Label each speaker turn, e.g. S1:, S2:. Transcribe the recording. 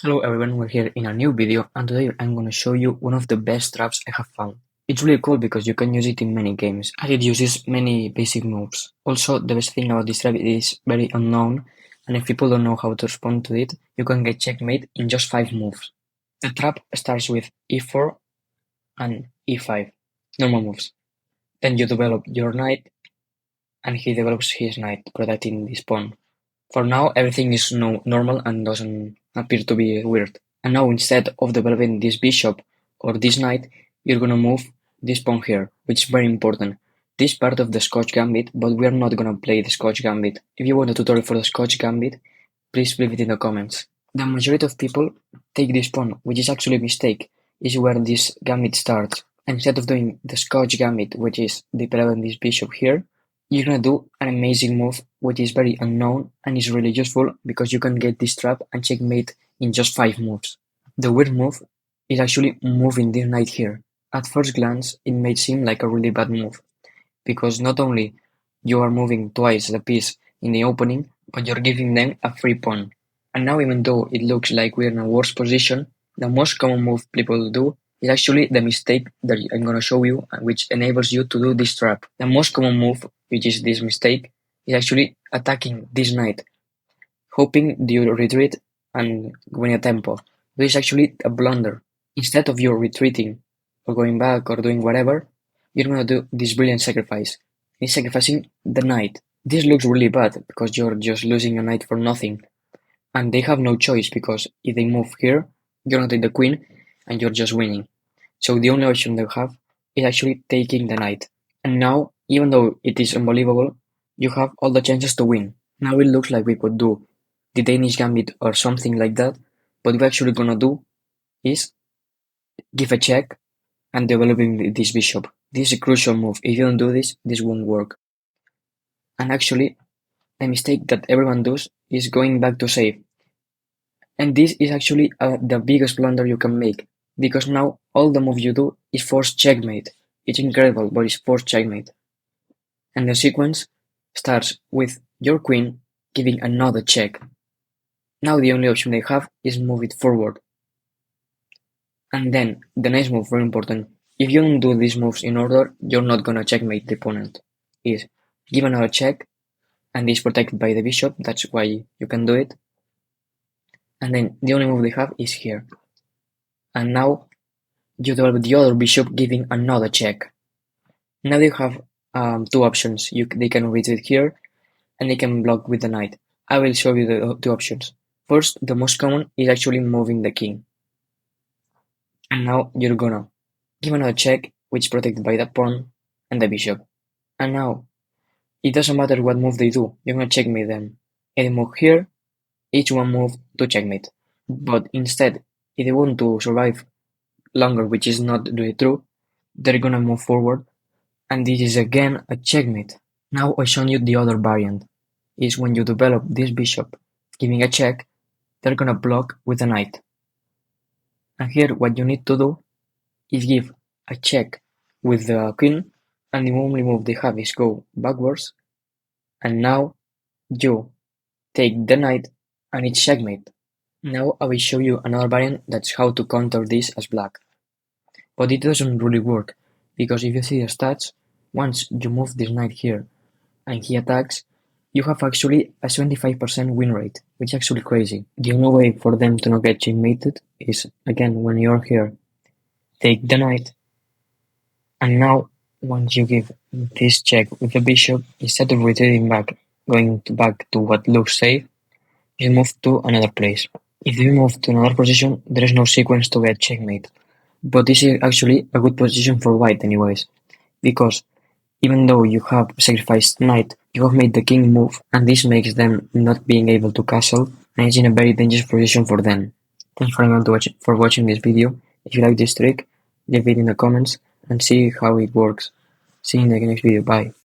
S1: Hello everyone, we're here in a new video and today I'm gonna show you one of the best traps I have found. It's really cool because you can use it in many games and it uses many basic moves. Also, the best thing about this trap is very unknown and if people don't know how to respond to it, you can get checkmate in just 5 moves. The trap starts with e4 and e5, normal moves. Then you develop your knight and he develops his knight, protecting this pawn. For now, everything is normal and doesn't appear to be weird. And now instead of developing this bishop or this knight, you're gonna move this pawn here, which is very important. This is part of the Scotch Gambit, but we are not gonna play the Scotch Gambit. If you want a tutorial for the Scotch Gambit, please leave it in the comments. The majority of people take this pawn, which is actually a mistake, is where this gambit starts. Instead of doing the Scotch Gambit, which is developing this bishop here, you're gonna do an amazing move which is very unknown and is really useful because you can get this trap and checkmate in just 5 moves. The weird move is actually moving this knight here. At first glance, it may seem like a really bad move because not only you are moving twice the piece in the opening, but you're giving them a free pawn. And now even though it looks like we're in a worse position, the most common move people do is actually the mistake that I'm gonna show you, which enables you to do this trap. The most common move, which is this mistake, is actually attacking this knight, hoping you retreat and win a tempo. This is actually a blunder. Instead of you retreating or going back or doing whatever, you're gonna do this brilliant sacrifice. It's sacrificing the knight. This looks really bad because you're just losing a knight for nothing. And they have no choice because if they move here, you're gonna take the queen and you're just winning. So the only option they have is actually taking the knight. And now, even though it is unbelievable, you have all the chances to win. Now it looks like we could do the Danish Gambit or something like that, but what we're actually gonna do is give a check and developing this bishop. This is a crucial move. If you don't do this, this won't work. And actually, a mistake that everyone does is going back to save. And this is actually the biggest blunder you can make, because now all the move you do is forced checkmate. It's incredible, but it's forced checkmate. And the sequence starts with your queen giving another check. Now the only option they have is move it forward. And then the next move, very important, if you don't do these moves in order, you're not gonna checkmate the opponent. Is give another check, and this is protected by the bishop, that's why you can do it. And then the only move they have is here. And now you develop the other bishop giving another check. Now you have 2 options. They can retreat here and they can block with the knight. I will show you the 2 options. First, the most common is actually moving the king. And now you're gonna give another check, which is protected by the pawn and the bishop. And now, it doesn't matter what move they do, you're gonna checkmate them. If they move here, each one move to checkmate. But instead, if they want to survive longer, which is not really true, they're gonna move forward, and this is again a checkmate. Now I show you the other variant, is when you develop this bishop giving a check, they're gonna block with a knight. And here what you need to do is give a check with the queen, and the only move they have is go backwards, and now you take the knight and it's checkmate. Now I will show you another variant that's how to counter this as black. But it doesn't really work, because if you see the stats, once you move this knight here and he attacks, you have actually a 75% win rate, which is actually crazy. The only way for them to not get checkmated is, again, when you're here, take the knight, and now once you give this check with the bishop, instead of retreating back, going back to what looks safe, you move to another place. If you move to another position, there is no sequence to get checkmate. But this is actually a good position for white anyways, because even though you have sacrificed knight, you have made the king move, and this makes them not being able to castle, and it's in a very dangerous position for them. Thanks for watching this video. If you like this trick, leave it in the comments and see how it works. See you in the next video. Bye.